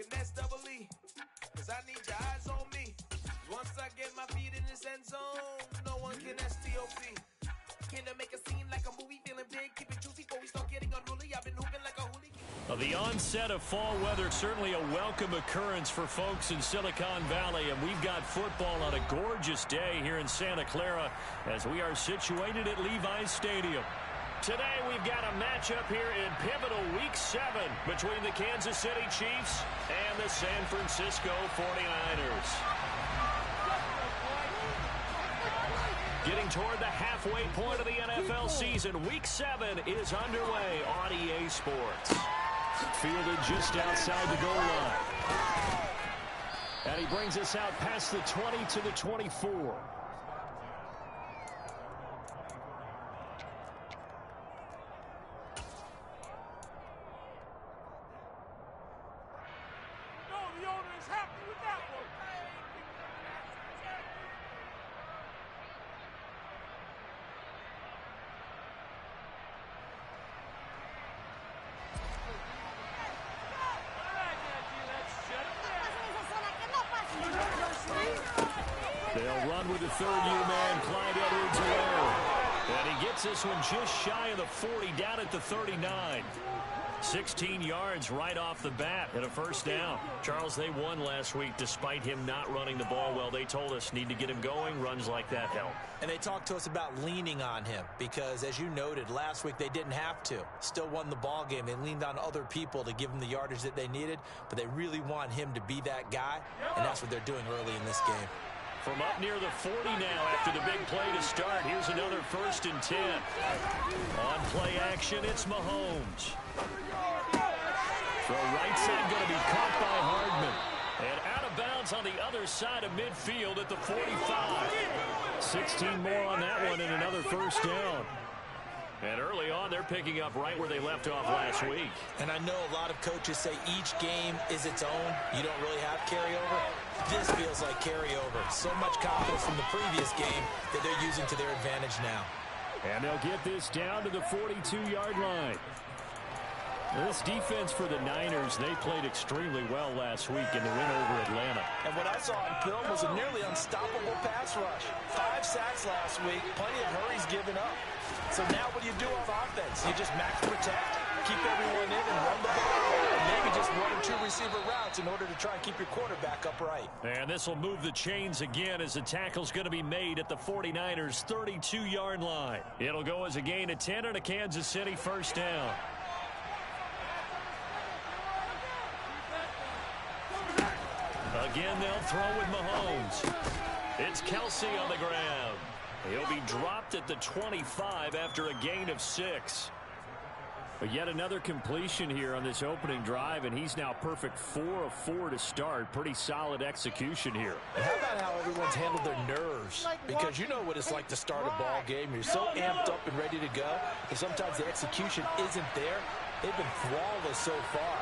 Finesse double E. Cause I need your eyes on me. Once I get my feet in this end zone, no one can STOP. Can I make a scene like a movie, feeling big, keep it juicy before we start getting unruly. I've been hooping like a hooligan. The onset of fall weather, certainly a welcome occurrence for folks in Silicon Valley, and we've got football on a gorgeous day here in Santa Clara as we are situated at Levi's Stadium. Today we've got a matchup here in pivotal Week 7 between the Kansas City Chiefs and the San Francisco 49ers. Getting toward the halfway point of the NFL season, Week 7 is underway on EA Sports. Fielded just outside the goal line. And he brings us out past the 20 to the 24. They'll run with the third-year man, Clyde Edwards-Helaire. And he gets this one just shy of the 40, down at the 39. 16 yards right off the bat and a first down. Charles, they won last week despite him not running the ball well. They told us need to get him going. Runs like that help. And they talked to us about leaning on him because, as you noted, last week they didn't have to. Still won the ball game. They leaned on other people to give them the yardage that they needed, but they really want him to be that guy, and that's what they're doing early in this game. From up near the 40 now after the big play to start. Here's another 1st and 10. On play action, it's Mahomes. Throw right side going to be caught by Hardman. And out of bounds on the other side of midfield at the 45. 16 more on that one and another first down. And early on, they're picking up right where they left off last week. And I know a lot of coaches say each game is its own. You don't really have carryover. This feels like carryover. So much confidence from the previous game that they're using to their advantage now. And they'll get this down to the 42-yard line. This defense for the Niners, they played extremely well last week in the win over Atlanta. And what I saw in film was a nearly unstoppable pass rush. 5 sacks last week, plenty of hurries given up. So now what do you do on offense? You just max protect, keep everyone in and run the ball, and maybe just 1 or 2 receiver routes in order to try and keep your quarterback upright. And this will move the chains again as the tackle's going to be made at the 49ers' 32-yard line. It'll go as a gain of 10 and a Kansas City first down. Again, they'll throw with Mahomes. It's Kelsey on the ground. He'll be dropped at the 25 after a gain of 6. But yet another completion here on this opening drive, and he's now perfect 4 of 4 to start. Pretty solid execution here. And how about how everyone's handled their nerves? Because you know what it's like to start a ball game. You're so amped up and ready to go, and sometimes the execution isn't there. They've been flawless so far.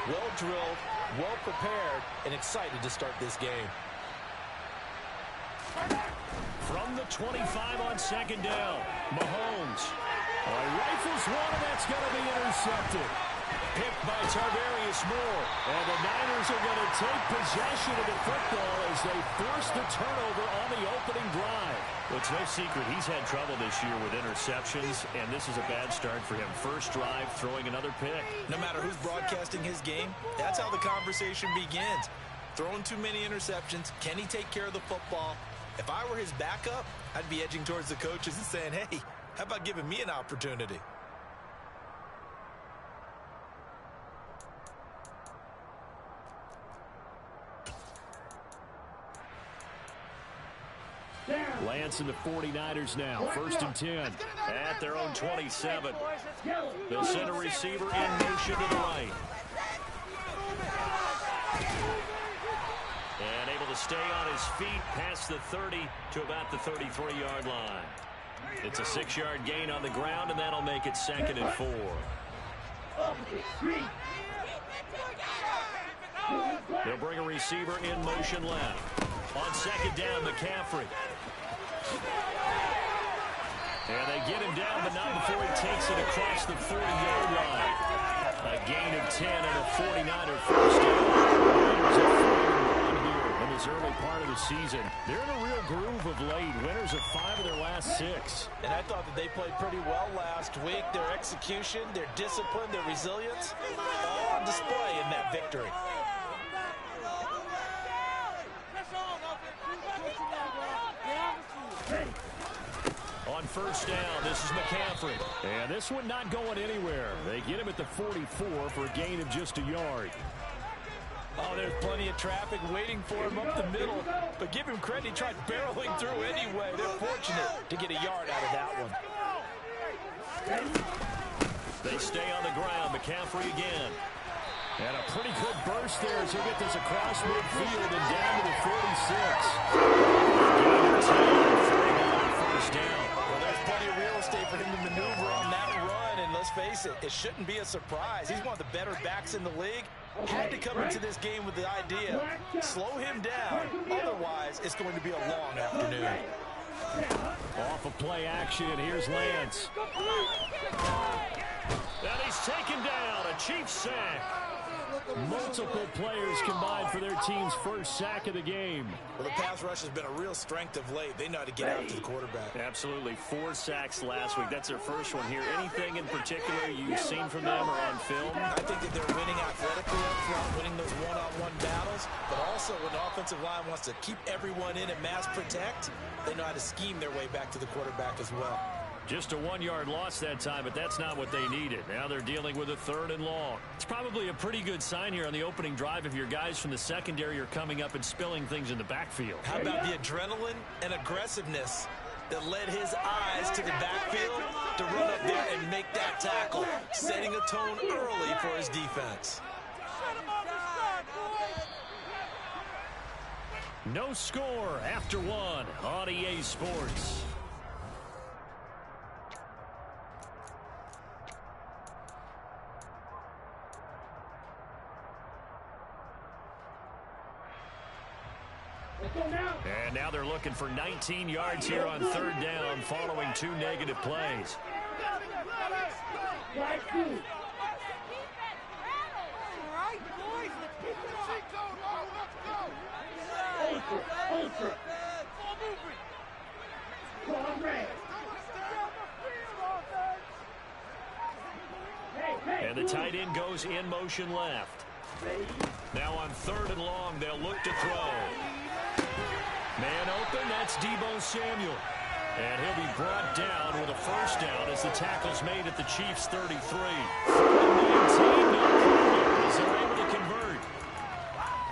Well drilled, well prepared, and excited to start this game. From the 25 on second down, Mahomes. Rifles one, and that's going to be intercepted. Picked by Tarvarius Moore. And the Niners are going to take possession of the football as they force the turnover on the opening drive. Well, it's no secret he's had trouble this year with interceptions, and this is a bad start for him. First drive, throwing another pick. No matter who's broadcasting his game, that's how the conversation begins. Throwing too many interceptions. Can he take care of the football? If I were his backup, I'd be edging towards the coaches and saying, hey, how about giving me an opportunity? Lance and the 49ers now. 1st and 10 at their own 27. They'll send a receiver in motion to the right. And able to stay on his feet past the 30 to about the 33-yard line. It's a 6-yard gain on the ground, and that'll make it 2nd and 4. They'll bring a receiver in motion left. On second down, McCaffrey. And they get him down, but not before he takes it across the 40-yard line. A gain of 10 and a 49er first down. Raiders are 4-1 here in this early part of the season. They're in a real groove of late. Winners of 5 of their last 6. And I thought that they played pretty well last week. Their execution, their discipline, their resilience, all on display in that victory. On first down, this is McCaffrey. And this one not going anywhere. They get him at the 44 for a gain of just a yard. Oh, there's plenty of traffic waiting for him up the middle. But give him credit, he tried barreling through anyway. They're fortunate to get a yard out of that one. They stay on the ground. McCaffrey again. And a pretty good burst there as he'll get this across midfield and down to the 46. Gain of 10, 49 first down. Well, there's plenty of real estate for him to maneuver on that run. And let's face it, it shouldn't be a surprise. He's one of the better backs in the league. Had to come into this game with the idea, slow him down. Otherwise, it's going to be a long afternoon. Off of play action, here's Lance. And he's taken down, a Chiefs sack. Multiple players combined for their team's first sack of the game. Well, the pass rush has been a real strength of late. They know how to get out to the quarterback. Absolutely. 4 sacks last week. That's their first one here. Anything in particular you've seen from them or on film? I think that they're winning athletically up front, winning those one-on-one battles, but also when the offensive line wants to keep everyone in and mass protect, they know how to scheme their way back to the quarterback as well. Just a 1-yard loss that time, but that's not what they needed. Now they're dealing with a 3rd and long. It's probably a pretty good sign here on the opening drive if your guys from the secondary are coming up and spilling things in the backfield. How about the adrenaline and aggressiveness that led his eyes to the backfield to run up there and make that tackle, setting a tone early for his defense. No score after 1 on EA Sports. And now they're looking for 19 yards here on 3rd down following 2 negative plays. And the tight end goes in motion left. Now on 3rd and long, they'll look to throw. Man open, that's Deebo Samuel. And he'll be brought down with a first down as the tackle's made at the Chiefs' 33. 4-19, no problem as they're able to convert.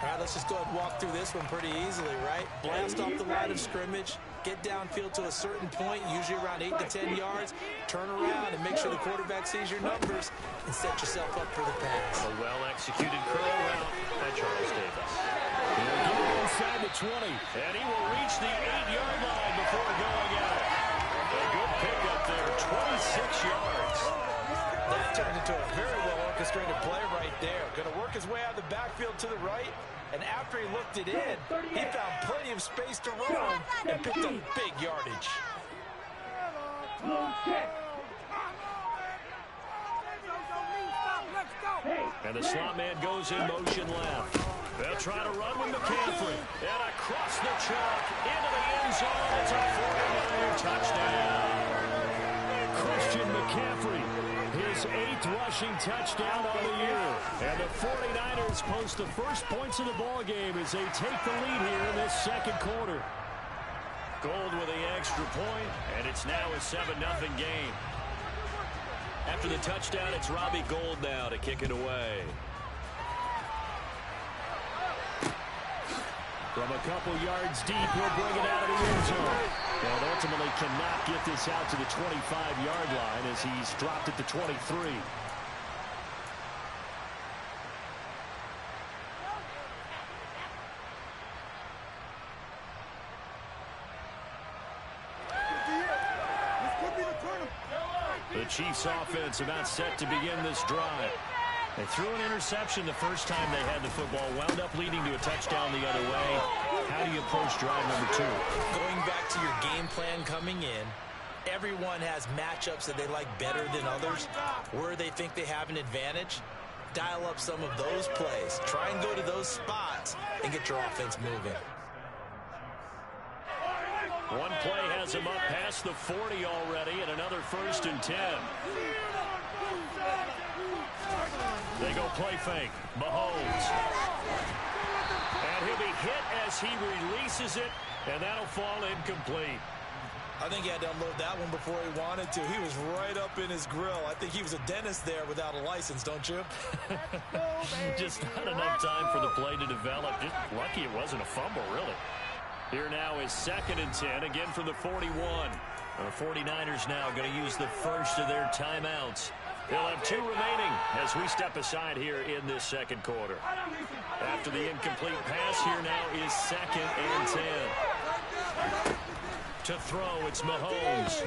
All right, let's just go ahead and walk through this one pretty easily, right? Blast off the line of scrimmage, get downfield to a certain point, usually around 8 to 10 yards, turn around and make sure the quarterback sees your numbers and set yourself up for the pass. A well-executed curl route by Charles Davis. He'll get it inside the 20, and he will reach the 8-yard line before going out. A good pickup there, 26 yards. That turned into a very well-orchestrated play right there. Going to work his way out of the backfield to the right, and after he looked it in, he found plenty of space to roam and picked up big yardage. And the slot man goes in motion left. They'll try to run with McCaffrey. And across the chalk into the end zone. It's a 49er touchdown. Christian McCaffrey, his 8th rushing touchdown on the year. And the 49ers post the first points of the ball game as they take the lead here in this 2nd quarter. Gold with the extra point, and it's now a 7-0 game. After the touchdown, it's Robbie Gould now to kick it away. From a couple yards deep, he'll bring it out of the end zone. And ultimately cannot get this out to the 25-yard line as he's dropped at the 23. The Chiefs offense about set to begin this drive. They threw an interception the first time they had the football, wound up leading to a touchdown the other way. How do you approach drive number 2? Going back to your game plan coming in, everyone has matchups that they like better than others, where they think they have an advantage. dial up some of those plays. Try and go to those spots and get your offense moving. One play has him up past the 40 already, and another 1st and 10. They go play fake. Mahomes. And he'll be hit as he releases it, and that'll fall incomplete. I think he had to unload that one before he wanted to. He was right up in his grill. I think he was a dentist there without a license, don't you? Just not enough time for the play to develop. Just lucky it wasn't a fumble, really. Here now is 2nd and 10, again from the 41. The 49ers now going to use the first of their timeouts. They'll have 2 remaining as we step aside here in this second quarter. After the incomplete pass, here now is 2nd and 10. To throw, it's Mahomes.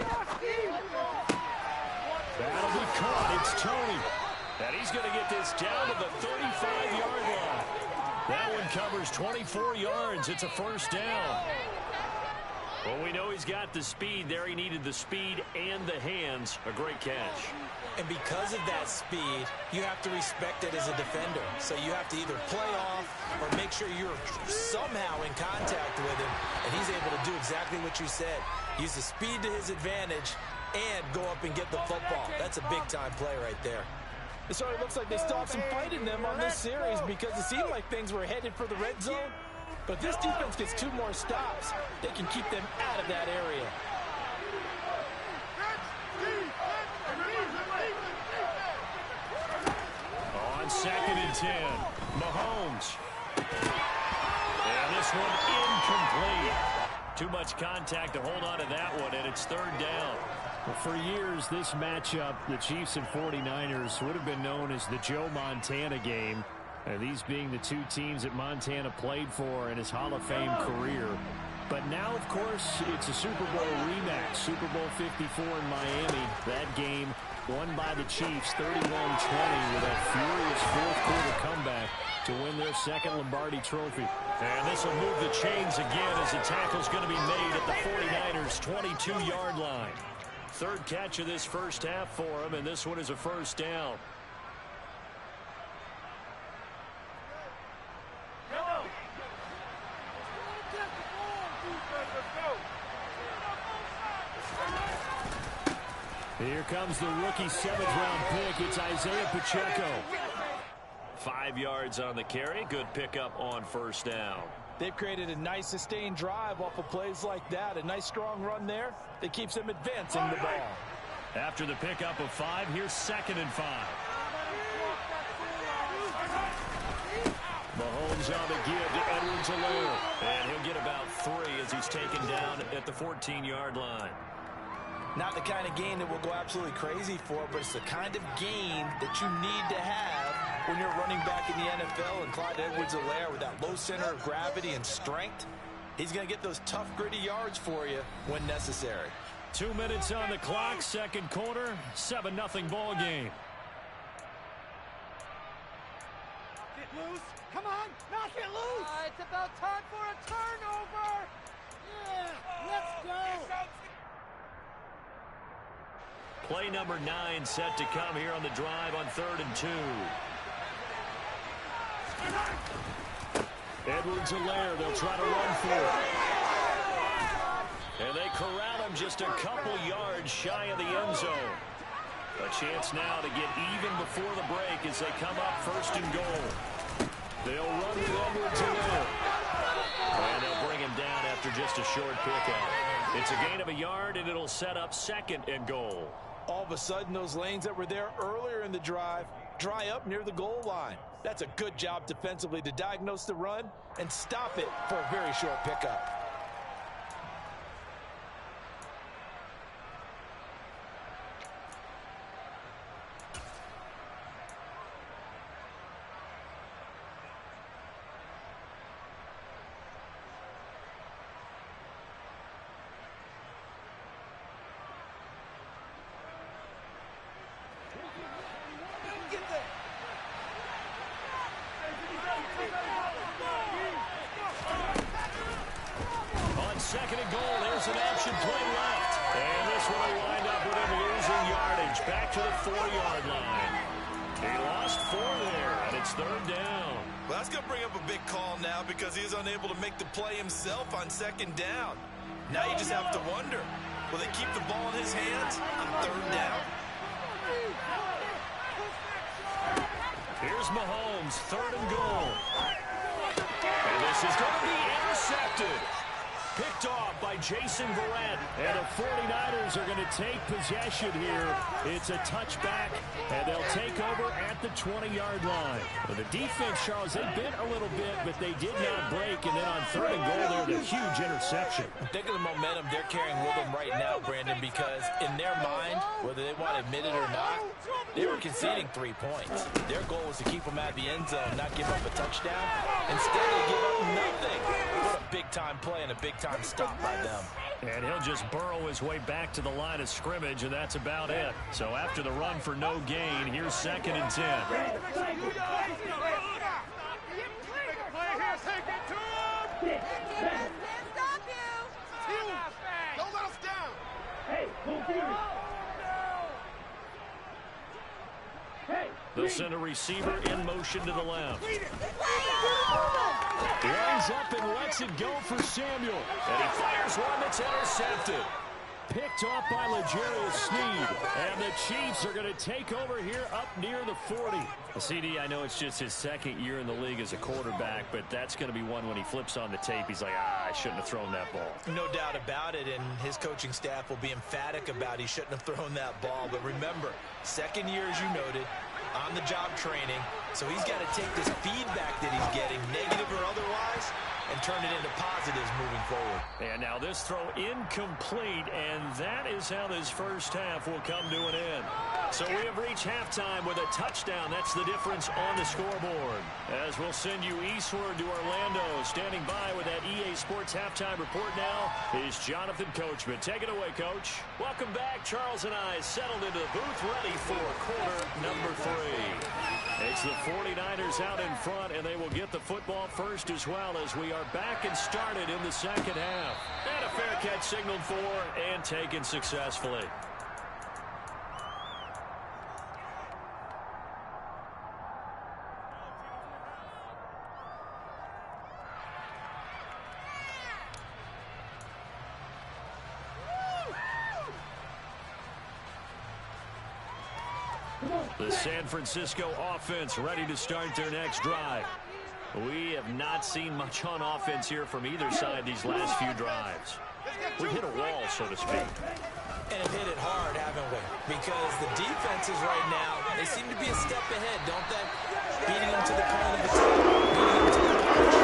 That'll be caught. It's Tony. And he's going to get this down to the 35-yard line. That one covers 24 yards. It's a 1st down. Well, we know he's got the speed there. He needed the speed and the hands. A great catch. And because of that speed, you have to respect it as a defender. So you have to either play off or make sure you're somehow in contact with him. And he's able to do exactly what you said. Use the speed to his advantage and go up and get the football. That's a big-time play right there. It sort of looks like they still have some fight in them on this series because it seemed like things were headed for the red zone. But this defense gets 2 more stops. They can keep them out of that area. On 2nd and 10, Mahomes. And this one incomplete. Too much contact to hold on to that one, and it's 3rd down. Well, for years, this matchup, the Chiefs and 49ers, would have been known as the Joe Montana game. These being the 2 teams that Montana played for in his Hall of Fame career. But now, of course, it's a Super Bowl rematch. Super Bowl 54 in Miami. That game won by the Chiefs 31-20 with a furious 4th-quarter comeback to win their 2nd Lombardi trophy. And this will move the chains again as the tackle's going to be made at the 49ers' 22-yard line. 3rd catch of this first half for him, and this one is a 1st down. Here comes the rookie 7th-round pick. It's Isaiah Pacheco. 5 yards on the carry. Good pickup on 1st down. They've created a nice sustained drive off of plays like that. A nice strong run there that keeps them advancing the ball. After the pickup of 5, here's 2nd and 5. Mahomes on the give to Edwards-Helaire. And he'll get about 3 as he's taken down at the 14-yard line. Not the kind of game that we'll go absolutely crazy for, but it's the kind of game that you need to have when you're running back in the NFL. And Clyde Edwards-Helaire, with that low center of gravity and strength, he's going to get those tough, gritty yards for you when necessary. 2 minutes on the clock, second quarter, 7-0 ball game. Get loose. Come on, knock it loose. It's about time for a turnover. Yeah, let's go. Play number 9 set to come here on the drive on 3rd and 2. Edwards-Helaire, they'll try to run for it. And they corral him just a couple yards shy of the end zone. A chance now to get even before the break as they come up 1st and goal. They'll run with Edwards-Helaire. And they'll bring him down after just a short pickup. It's a gain of a yard, and it'll set up 2nd and goal. All of a sudden, those lanes that were there earlier in the drive dry up near the goal line. That's a good job defensively to diagnose the run and stop it for a very short pickup. On 2nd and goal, there's an option play left. And this one will wind up with him losing yardage back to the 4-yard line. He lost 4 there, and it's 3rd down. Well, that's going to bring up a big call now because he's unable to make the play himself on 2nd down. Now you just have to wonder, will they keep the ball in his hands on 3rd down? Here's Mahomes, 3rd and goal. And this is going to be intercepted. Picked off by Jason Verrett. And the 49ers are going to take possession here. It's a touchback, and they'll take over at the 20-yard line. Well, the defense, Charles, they bent a little bit, but they did not break. And then on 3rd and goal, there's a huge interception. Think of the momentum they're carrying with them right now, Brandon, because in their mind, whether they want to admit it or not, they were conceding 3 points. Their goal was to keep them out of the end zone, not give up a touchdown. Instead, they give up nothing. What a big-time play and a big-time stop by them. And he'll just burrow his way back to the line of scrimmage, and that's about it. So after the run for no gain, here's 2nd and 10. Don't let us down. Hey, They'll send a receiver in motion to the left. Lines up and lets it go for Samuel. And he fires one that's intercepted. Picked off by L'Jarius Sneed. And the Chiefs are going to take over here up near the 40. CD, I know it's just his 2nd year in the league as a quarterback, but that's going to be one when he flips on the tape. He's like, I shouldn't have thrown that ball. No doubt about it, and his coaching staff will be emphatic about he shouldn't have thrown that ball. But remember, 2nd year, as you noted, on-the-job training, so he's got to take this feedback that he's getting, negative or otherwise, and turn it into positives moving forward. And now this throw incomplete, and that is how this first half will come to an end. So we have reached halftime with a touchdown. That's the difference on the scoreboard. As we'll send you eastward to Orlando. Standing by with that EA Sports halftime report now is Jonathan Coachman. Take it away, Coach. Welcome back. Charles and I settled into the booth, ready for quarter number 3. It's the 49ers out in front, and they will get the football first as well as we are back and started in the 2nd half. And a fair catch signaled for and taken successfully. The San Francisco offense ready to start their next drive. We have not seen much on offense here from either side these last few drives. We hit a wall, so to speak. And have hit it hard, haven't we? Because the defenses right now, they seem to be a step ahead, don't they? Beating them to the point of attack, beating them to the punch.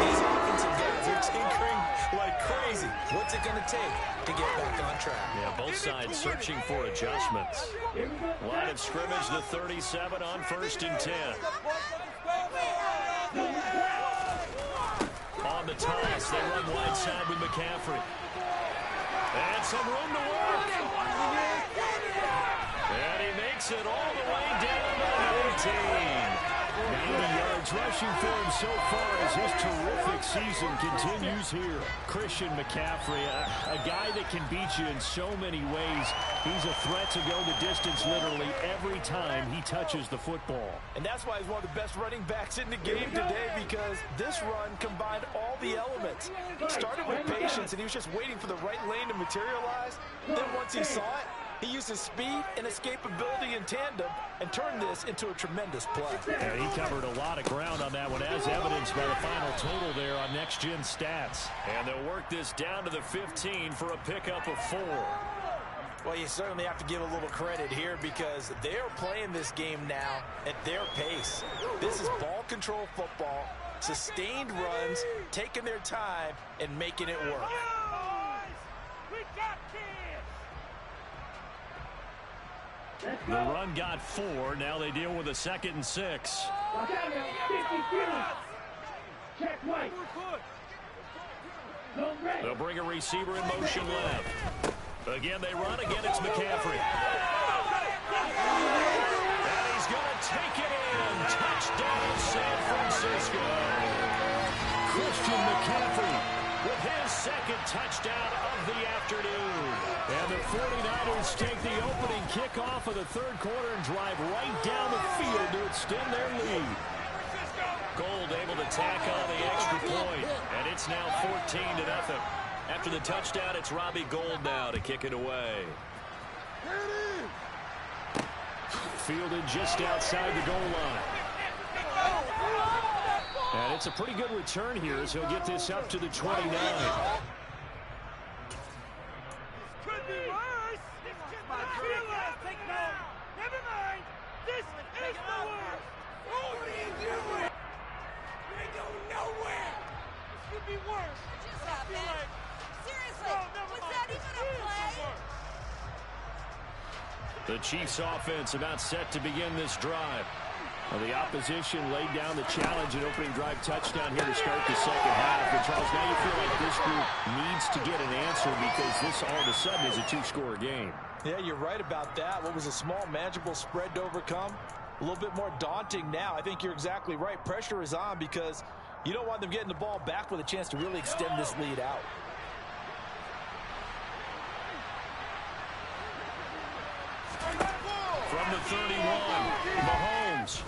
These offensive guys are tinkering like crazy. What's it going to take to get back on track? Yeah, both sides searching for adjustments. Line of scrimmage, the 37 on 1st and 10. On the toss, they run wide side with McCaffrey. And some room to work. And he makes it all the way down to 19. 90 yards rushing for him so far as his terrific season continues here. Christian McCaffrey, a guy that can beat you in so many ways. He's a threat to go the distance literally every time he touches the football. And that's why he's one of the best running backs in the game today, because this run combined all the elements. He started with patience, and he was just waiting for the right lane to materialize. Then once he saw it, he used his speed and escapability in tandem and turned this into a tremendous play. And he covered a lot of ground on that one, as evidenced by the final total there on Next Gen Stats. And they'll work this down to the 15 for a pickup of 4. Well, you certainly have to give a little credit here because they're playing this game now at their pace. This is ball control football, sustained runs, taking their time, and making it work. The run got 4. Now they deal with a 2nd and 6. They'll bring a receiver in motion left. Again, they run. Again, it's McCaffrey. And he's going to take it in. Touchdown, San Francisco. Christian McCaffrey with his 2nd touchdown of the afternoon. And the 49ers take the opening kickoff of the third quarter and drive right down the field to extend their lead. Gold able to tack on the extra point, and it's now 14-0. After the touchdown, it's Robbie Gould now to kick it away. Fielded just outside the goal line. And it's a pretty good return here as he'll get this up to the 29. Could be worse. Never mind. This is the worst. What are you doing? They go nowhere. This could be worse. Seriously, was that even a play? The Chiefs offense about set to begin this drive. Well, the opposition laid down the challenge and opening drive touchdown here to start the second half. And Charles, now you feel like this group needs to get an answer because this all of a sudden is a two-score game. Yeah, you're right about that. What was a small, manageable spread to overcome? A little bit more daunting now. I think you're exactly right. Pressure is on because you don't want them getting the ball back with a chance to really extend this lead out. From the 31, Mahomes.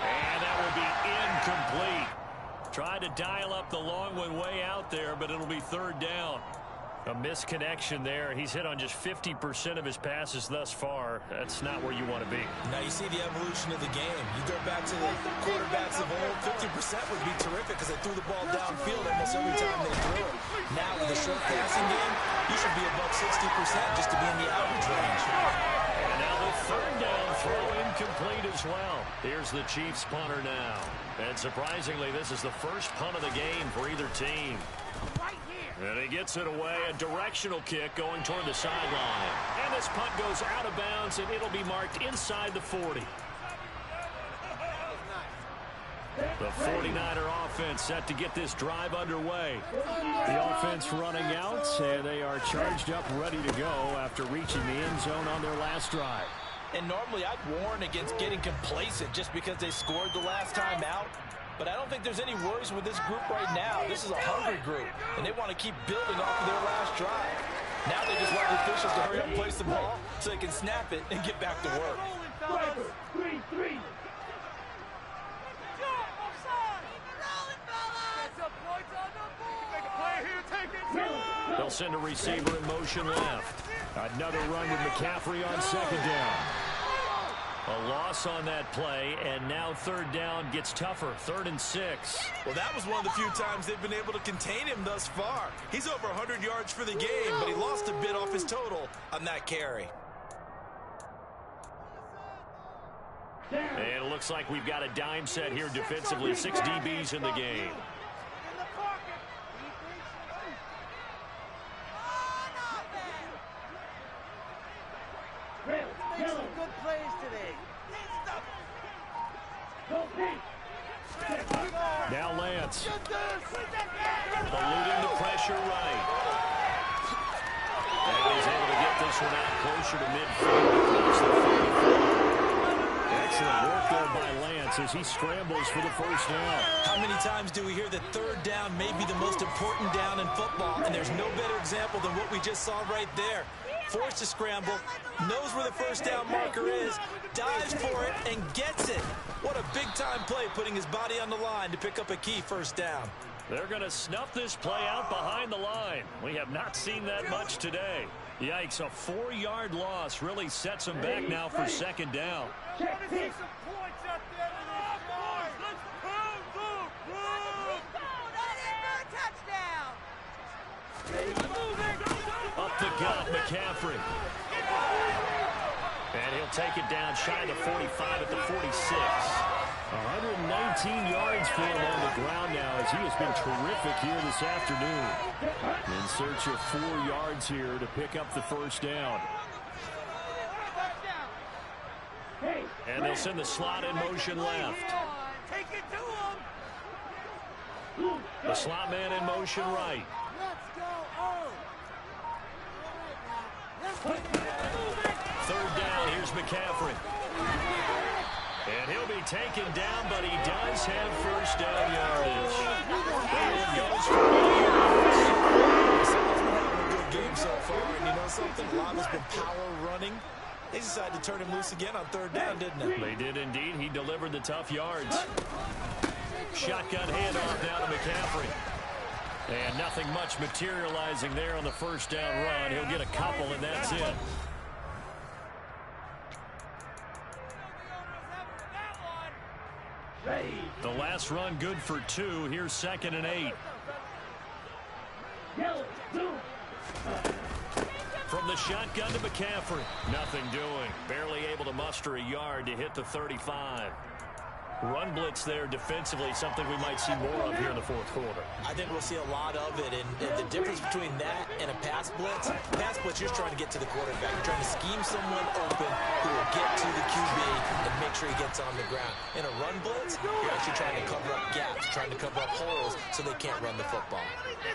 And that will be incomplete. Tried to dial up the long one way out there, but it'll be third down. A misconnection there. He's hit on just 50% of his passes thus far. That's not where you want to be. Now you see the evolution of the game. You go back to the quarterbacks of old, 50% would be terrific because they threw the ball downfield almost every time they threw it. Now with a short passing game, you should be above 60% just to be in the average range. And now the third down throw incomplete as well. Here's the Chiefs punter now. And surprisingly, this is the first punt of the game for either team. And he gets it away, a directional kick going toward the sideline. And this punt goes out of bounds, and it'll be marked inside the 40. The 49er offense set to get this drive underway. The offense running out, and they are charged up, ready to go after reaching the end zone on their last drive. And normally I'd warn against getting complacent just because they scored the last time out. But I don't think there's any worries with this group right now. This is a hungry group, and they want to keep building off of their last drive. Now they just want the officials to hurry up and place the ball so they can snap it and get back to work. They'll send a receiver in motion left. Another run with McCaffrey on second down. A loss on that play, and now third down gets tougher. 3rd and 6. Well, that was one of the few times they've been able to contain him thus far. He's over 100 yards for the game, but he lost a bit off his total on that carry. And it looks like we've got a dime set here defensively. 6 DBs in the game. Make some good plays today. Now Lance. Eluding the pressure right. And he's able to get this one out closer to midfield across the 44. Excellent work there by Lance as he scrambles for the first down. How many times do we hear that third down may be the most important down in football, and there's no better example than what we just saw right there. Forced to scramble, knows where the first down marker is, dives for it, and gets it. What a big-time play, putting his body on the line to pick up a key first down. They're going to snuff this play out behind the line. We have not seen that much today. Yikes, a 4-yard loss really sets them back now for second down. Up the gut, McCaffrey. And he'll take it down shy of the 45 at the 46. 119 yards for him on the ground now as he has been terrific here this afternoon. In search of 4 yards here to pick up the first down. And they'll send the slot in motion left. Take it to him. The slot man in motion right. Third down, here's McCaffrey. And he'll be taken down, but he does have first down yardage. That one goes for 80 yards. Someone's been having a good game know something? A lot has been power running. They decided to turn him loose again on third down, didn't they? They did indeed. He delivered the tough yards. Shotgun handoff now to McCaffrey. And nothing much materializing there on the first down run. He'll get a couple, and that's it. The last run good for 2. Here's 2nd and 8. From the shotgun to McCaffrey. Nothing doing. Barely able to muster a yard to hit the 35. Run blitz there defensively, something we might see more of here in the fourth quarter. I think we'll see a lot of it, and the difference between that and a pass blitz, you're trying to get to the quarterback. You're trying to scheme someone open who will get to the QB and make sure he gets on the ground. In a run blitz, you're actually trying to cover up gaps, trying to cover up holes so they can't run the football.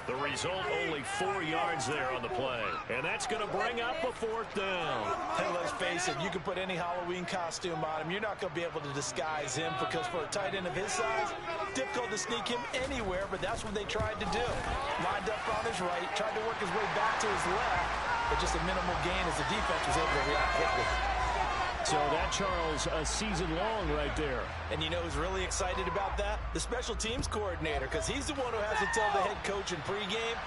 The result, only 4 yards there on the play. And that's going to bring up a 4th down. Hey, let's face it, you can put any Halloween costume on him. You're not going to be able to disguise him because for a tight end of his size, difficult to sneak him anywhere, but that's what they tried to do. Lined up on his right, tried to work his way back to his left, but just a minimal gain as the defense was able to react quickly. So that, Charles, a season long right there. And you know who's really excited about that? The special teams coordinator, because he's the one who has to tell the head coach in pregame,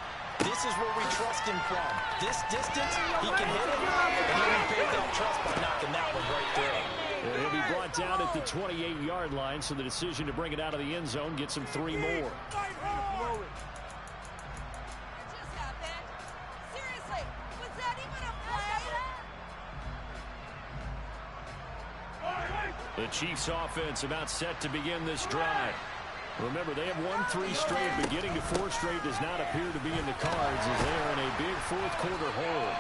this is where we trust him from. This distance, he can hit it, and he repaid that trust by knocking that one right there. And he'll be brought down at the 28-yard line, so the decision to bring it out of the end zone gets him 3 more. The Chiefs offense about set to begin this drive. Remember, they have won 3 straight. Beginning to 4 straight does not appear to be in the cards as they are in a big fourth quarter hole.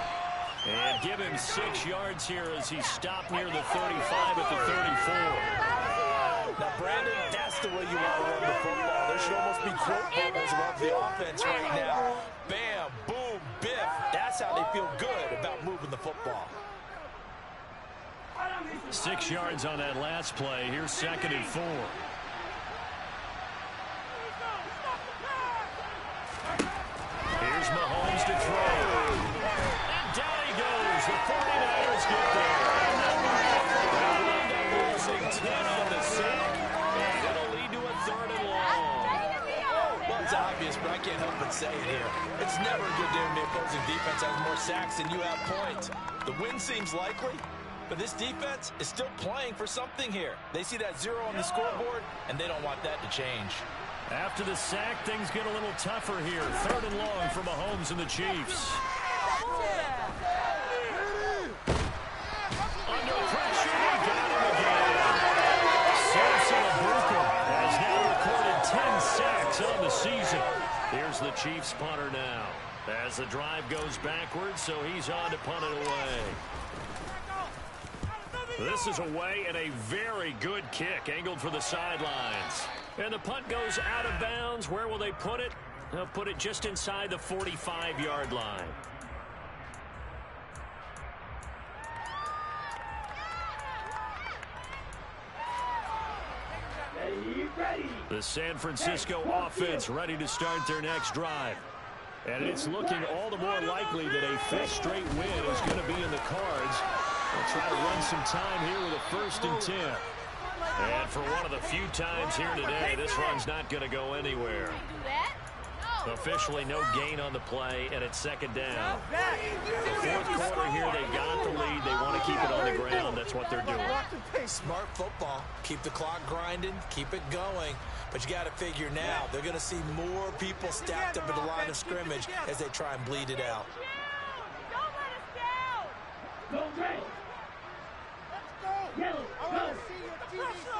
And give him 6 yards here as he stopped near the 35 at the 34. Now, Brandon, that's the way you want to run the football. There should almost be quote bubbles above the offense right now. Bam, boom, biff. That's how they feel good about moving the football. 6 yards on that last play. Here's 2nd and 4. Here's Mahomes to throw. And down he goes. The 49ers get there. Losing 10 on the sack. And it'll lead to a 3rd and long. Well, it's obvious, but I can't help but say it here. It's never a good day when the opposing defense has more sacks than you have points. The win seems likely, but this defense is still playing for something here. They see that 0 on the scoreboard, and they don't want that to change. After the sack, things get a little tougher here. 3rd and long for Mahomes and the Chiefs. Under pressure, he got him again. Samson Abuka has now recorded 10 sacks on the season. Here's the Chiefs punter now. As the drive goes backwards, so he's on to punt it away. This is away and a very good kick, angled for the sidelines. And the punt goes out of bounds. Where will they put it? They'll put it just inside the 45-yard line. The San Francisco offense ready to start their next drive. And it's looking all the more likely that a 5th straight win is going to be in the cards. They'll try to run some time here with a 1st and 10. And for one of the few times here today, this run's not going to go anywhere. Officially no gain on the play, and it's 2nd down. The 4th quarter here, they got the lead. They want to keep it on the ground. That's what they're doing. Smart football. Keep the clock grinding. Keep it going. But you got to figure now, they're going to see more people stacked up at the line of scrimmage as they try and bleed it out. Go, Ray. Let's go. Yellow. I want to see your TV so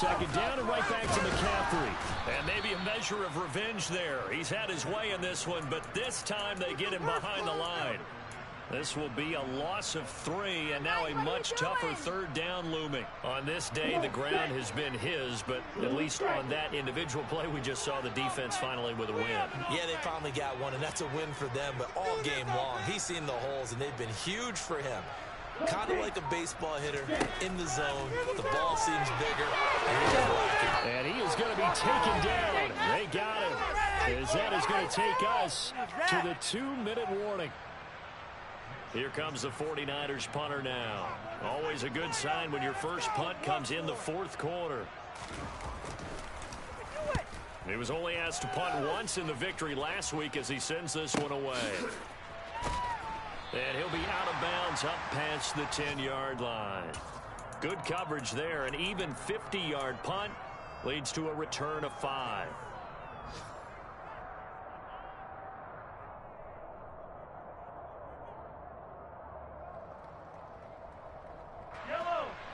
2nd down and right back to McCaffrey. And maybe a measure of revenge there. He's had his way in this one, but this time they get him behind the line. This will be a loss of 3, and now a much tougher 3rd down looming. On this day, the ground has been his, but at least on that individual play, we just saw the defense finally with a win. Yeah, they finally got one, and that's a win for them, but all game long, he's seen the holes, and they've been huge for him. Kind of like a baseball hitter in the zone. The ball seems bigger, and he is lacking. And he is going to be taken down. They got him. As that is going to take us to the 2-minute warning. Here comes the 49ers punter now. Always a good sign when your first punt comes in the fourth quarter. He was only asked to punt once in the victory last week as he sends this one away. And he'll be out of bounds up past the 10-yard line. Good coverage there. An even 50-yard punt leads to a return of 5.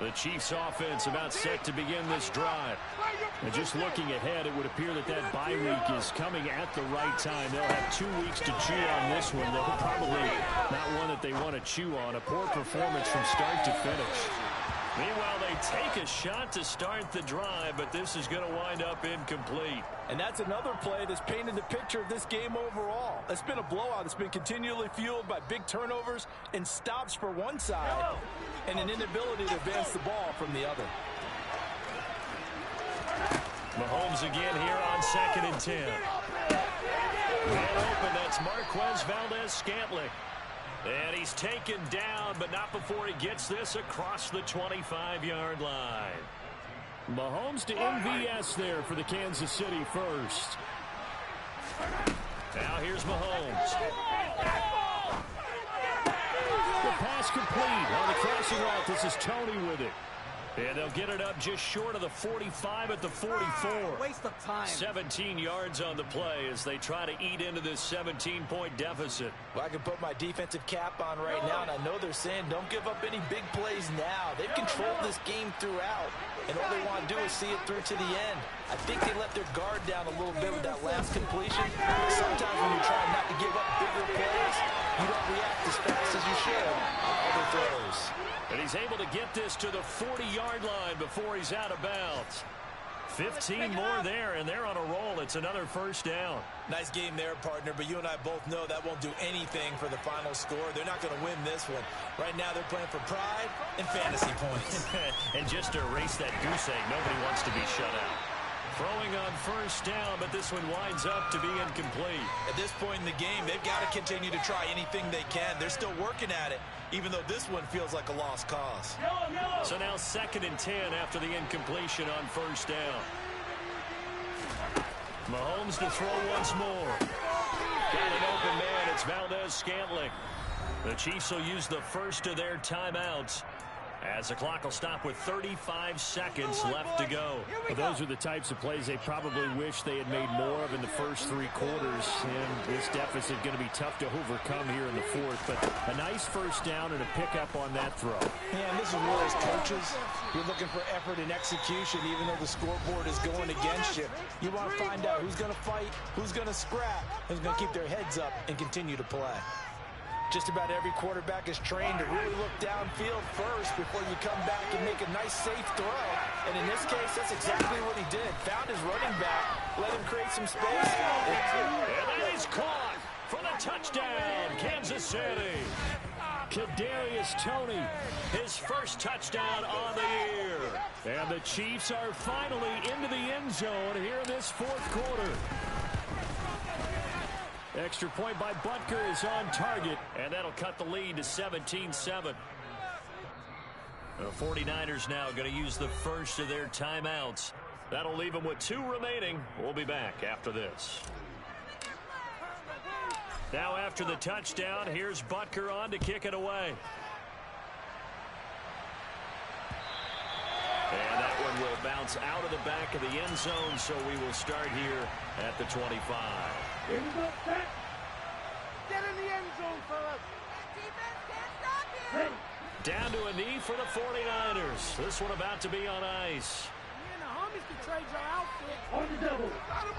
The Chiefs offense about set to begin this drive. And just looking ahead, it would appear that that bye week is coming at the right time. They'll have 2 weeks to chew on this one. They'll probably not one that they want to chew on. A poor performance from start to finish. Meanwhile, they take a shot to start the drive, but this is going to wind up incomplete. And that's another play that's painted the picture of this game overall. It's been a blowout. It's been continually fueled by big turnovers and stops for one side and an inability to advance the ball from the other. Mahomes again here on 2nd and 10. Man open, that's Marquez Valdes-Scantling. And he's taken down, but not before he gets this across the 25-yard line. Mahomes to MVS there for the Kansas City first. Now here's Mahomes. The pass complete on the crossing route. This is Tony with it. And they'll get it up just short of the 45 at the 44. Waste of time. 17 yards on the play as they try to eat into this 17-point deficit. Well, I can put my defensive cap on right now, and I know they're saying don't give up any big plays now. They've controlled this game throughout, and all they want to do is see it through to the end. I think they let their guard down a little bit with that last completion. Sometimes when you're trying not to give up bigger plays, you don't react as fast as you should on other throws. And he's able to get this to the 40-yard line before he's out of bounds. 15 more there, and they're on a roll. It's another first down. Nice game there, partner, but you and I both know that won't do anything for the final score. They're not going to win this one. Right now, they're playing for pride and fantasy points. And just to erase that goose egg, nobody wants to be shut out. Throwing on first down, but this one winds up to be incomplete. At this point in the game, they've got to continue to try anything they can. They're still working at it, even though this one feels like a lost cause. So now 2nd and 10 after the incompletion on first down. Mahomes to throw once more. Got an open man. It's Valdes-Scantling. The Chiefs will use the first of their timeouts as the clock will stop with 35 seconds left to go. Well, those are the types of plays they probably wish they had made more of in the first 3 quarters. And this deficit going to be tough to overcome here in the fourth. But a nice first down and a pickup on that throw. Man, this is where as coaches, you're looking for effort and execution, even though the scoreboard is going against you. You want to find out who's going to fight, who's going to scrap, who's going to keep their heads up and continue to play. Just about every quarterback is trained to really look downfield first before you come back and make a nice, safe throw. And in this case, that's exactly what he did. Found his running back, let him create some space. And that is caught for the touchdown, Kansas City. Kadarius Toney, his first touchdown on the year. And the Chiefs are finally into the end zone here in this fourth quarter. Extra point by Butker is on target. And that'll cut the lead to 17-7. The 49ers now going to use the first of their timeouts. That'll leave them with 2 remaining. We'll be back after this. Now after the touchdown, here's Butker on to kick it away. And that one will bounce out of the back of the end zone, so we will start here at the 25. Get in the end zone, fellas. Defense can't stop you. Down to a knee for the 49ers. This one about to be on ice. Me and the homies can trade your outfit. On the double. Got him